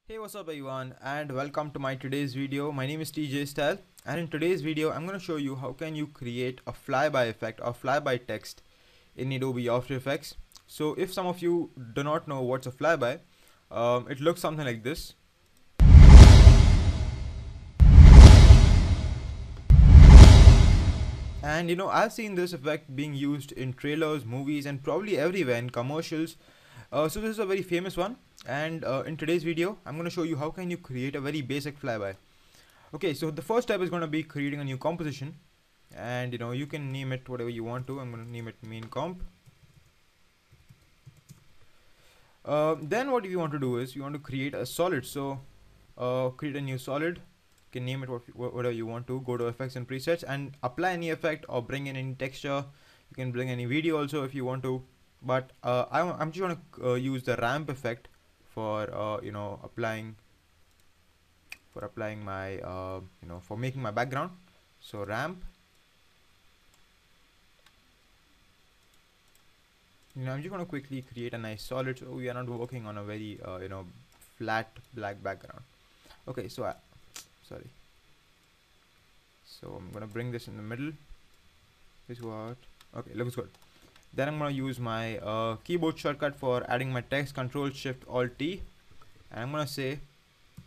Hey, what's up everyone, and welcome to my today's video. My name is TJ Style, and in today's video I'm going to show you how can you create a flyby effect or flyby text in Adobe After Effects. So if some of you do not know what's a flyby, it looks something like this. And I've seen this effect being used in trailers, movies, and probably everywhere in commercials. So this is a very famous one, and in today's video I'm going to show you how can you create a very basic flyby. Okay, so the first step is going to be creating a new composition, and you can name it whatever you want to. I'm going to name it main comp. Then what you want to do is you want to create a solid. So create a new solid. You can name it whatever you want to. Go to effects and presets and apply any effect or bring in any texture. You can bring any video also if you want to, but I'm just going to use the ramp effect for applying my for making my background. So ramp, I'm just going to quickly create a nice solid so we are not working on a very flat black background. Okay, so sorry, so I'm going to bring this in the middle. This what? Okay, looks good. Then I'm going to use my keyboard shortcut for adding my text, Control Shift Alt T, and I'm going to say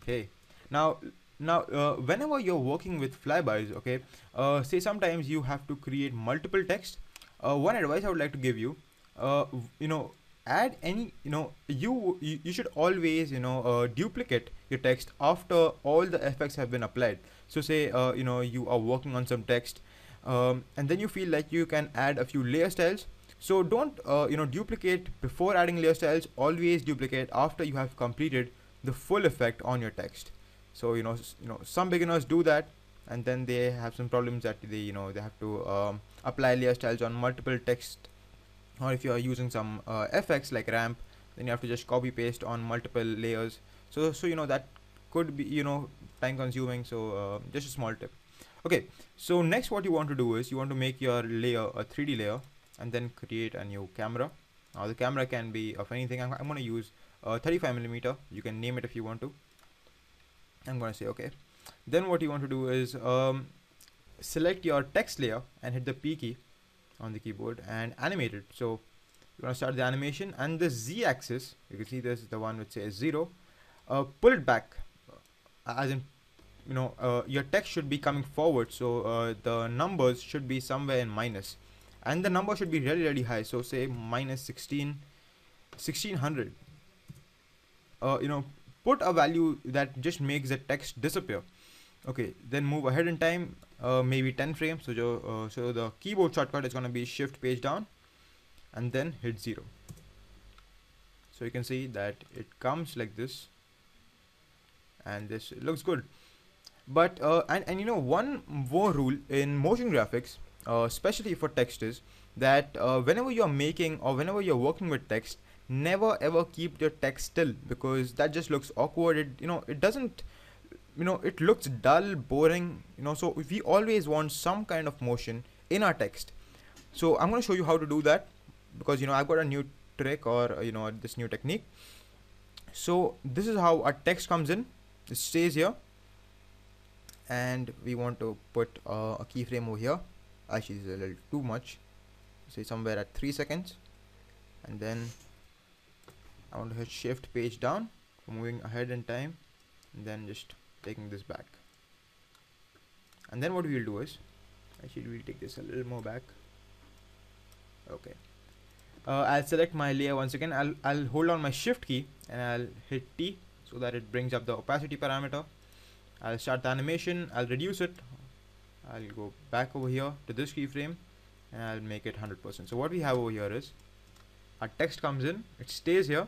hey. Now whenever you're working with flybys, okay, say sometimes you have to create multiple text. One advice I would like to give you, add any, you should always duplicate your text after all the effects have been applied. So say you are working on some text, and then you feel like you can add a few layer styles. So don't duplicate before adding layer styles. Always duplicate after you have completed the full effect on your text. So some beginners do that, and then they have some problems that they have to apply layer styles on multiple text, or if you are using some effects like ramp, then you have to just copy paste on multiple layers. So that could be time consuming. So just a small tip. Okay, so next what you want to do is you want to make your layer a 3D layer and then create a new camera. Now the camera can be of anything. I'm going to use 35mm. You can name it if you want to. I'm going to say okay. Then what you want to do is select your text layer and hit the P key on the keyboard and animate it. So you want to start the animation, and the Z axis, you can see this is the one which says 0. Pull it back, as in your text should be coming forward, so the numbers should be somewhere in minus, and the number should be really high. So say minus 1600. Put a value that just makes the text disappear. Okay, then move ahead in time, maybe 10 frames. So the keyboard shortcut is going to be shift page down and then hit 0. So you can see that it comes like this, and this looks good. But one more rule in motion graphics, especially for text, is that whenever you're making or whenever you're working with text, never ever keep your text still, because that just looks awkward. It doesn't, it looks dull, boring. So we always want some kind of motion in our text. So I'm going to show you how to do that, because I've got a new trick, or this new technique. So this is how our text comes in. It stays here, and we want to put a keyframe over here. Actually, this is a little too much. Say somewhere at 3 seconds, and then I want to hit shift page down for moving ahead in time, and then just taking this back. And then what we'll do is, actually we'll take this a little more back. Okay, I'll select my layer once again. I'll hold on my shift key and I'll hit T so that it brings up the opacity parameter. I'll start the animation, I'll reduce it, I'll go back over here to this keyframe, and I'll make it 100%. So what we have over here is our text comes in, it stays here,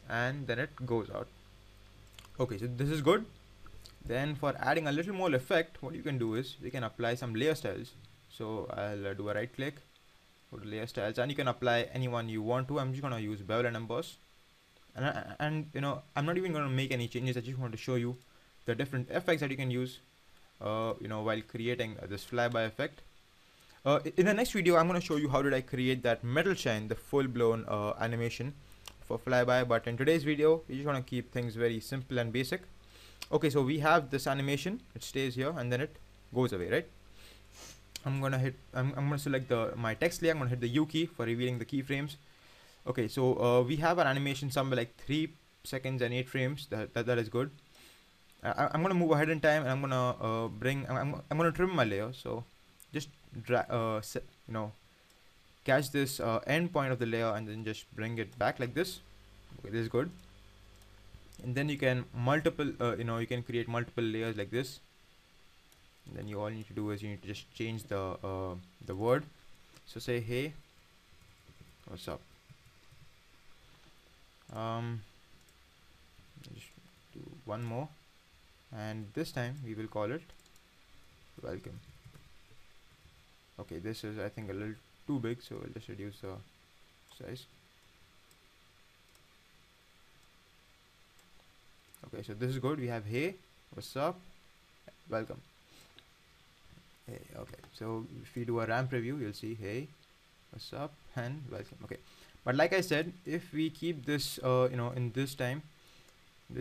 and then it goes out. Okay, so this is good. Then for adding a little more effect, what you can do is we can apply some layer styles. So I'll do a right click, go to layer styles, and you can apply any one you want to. I'm just going to use bevel and emboss, and I'm not even going to make any changes. I just want to show you the different effects that you can use while creating this flyby effect. In the next video, I'm going to show you how did I create that metal shine, the full blown animation for flyby, but in today's video we just want to keep things very simple and basic. Okay, so we have this animation, it stays here and then it goes away, right? I'm gonna select my text layer. I'm gonna hit the U key for revealing the keyframes. Okay, so we have an animation somewhere like 3 seconds and 8 frames. That is good. I'm gonna move ahead in time, and I'm gonna I'm gonna trim my layer. So just catch this end point of the layer and then just bring it back like this. Okay, this is good. And then you can you can create multiple layers like this. And then you all need to do is you need to just change the word. So say, hey, what's up? Just do one more, and this time we will call it welcome. Okay, this is I think a little too big, so we'll just reduce the size. Okay, so this is good. We have hey, what's up, welcome. Hey, okay, so if we do a ramp preview, you'll see hey, what's up, and welcome. Okay, but like I said, if we keep this in this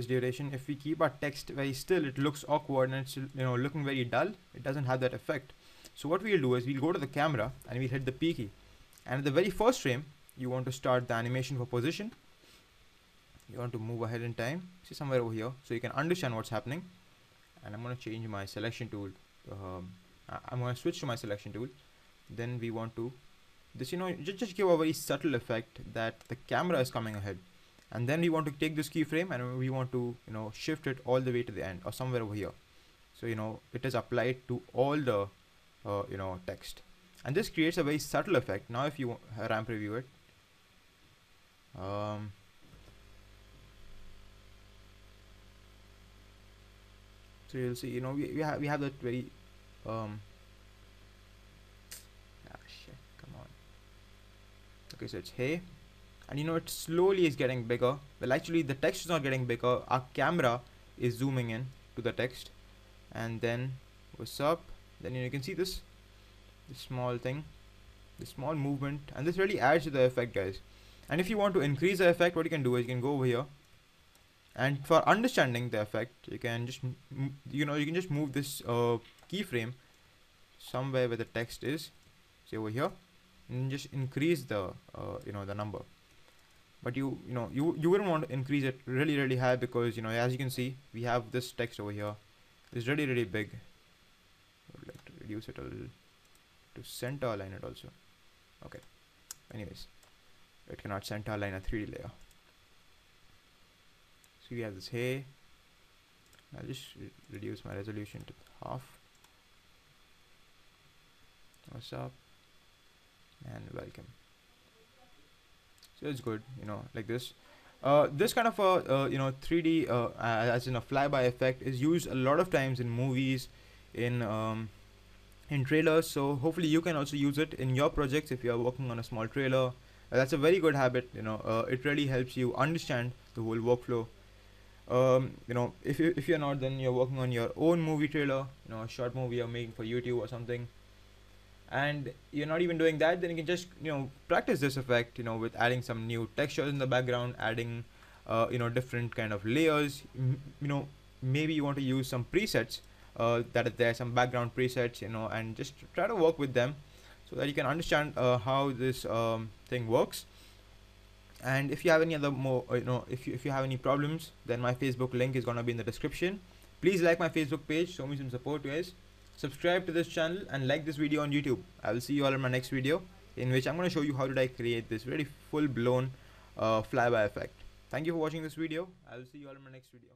duration, if we keep our text very still, it looks awkward and it's looking very dull. It doesn't have that effect. So what we'll do is we'll go to the camera and we'll hit the P key, and at the very first frame you want to start the animation for position. You want to move ahead in time, see somewhere over here, so you can understand what's happening. And I'm going to change my selection tool. I'm going to switch to my selection tool. Then we want to just give a very subtle effect that the camera is coming ahead. And then we want to take this keyframe and we want to shift it all the way to the end or somewhere over here. So it is applied to all the text, and this creates a very subtle effect. Now if you ramp preview it, so you'll see we have that very shit, come on. Okay, so it's hey, and it slowly is getting bigger. Well, actually the text is not getting bigger, our camera is zooming in to the text. And then what's up, then you can see this small thing, this small movement, and this really adds to the effect, guys. And if you want to increase the effect, what you can do is you can go over here, and for understanding the effect, you can just you can just move this keyframe somewhere where the text is, say over here, and just increase the the number. But you wouldn't want to increase it really high, because as you can see, we have this text over here. It's really big. I would like to reduce it a little to center align it also. Okay, anyways, it cannot center align a 3D layer. So we have this hey. I'll just reduce my resolution to half. What's up, and welcome. So it's good, like this. This kind of a 3D as in a flyby effect is used a lot of times in movies, in trailers. So hopefully you can also use it in your projects if you are working on a small trailer. That's a very good habit. It really helps you understand the whole workflow. If you're not, then you're working on your own movie trailer, a short movie you're making for YouTube or something, and you're not even doing that, then you can just practice this effect with adding some new textures in the background, adding different kind of layers. Maybe you want to use some presets that are there, some background presets, and just try to work with them so that you can understand how this thing works. And if you have any other if you have any problems, then my Facebook link is gonna be in the description. Please like my Facebook page, show me some support, guys. Subscribe to this channel and like this video on YouTube. I will see you all in my next video, in which I'm going to show you how did I create this very full-blown flyby effect. Thank you for watching this video. I will see you all in my next video.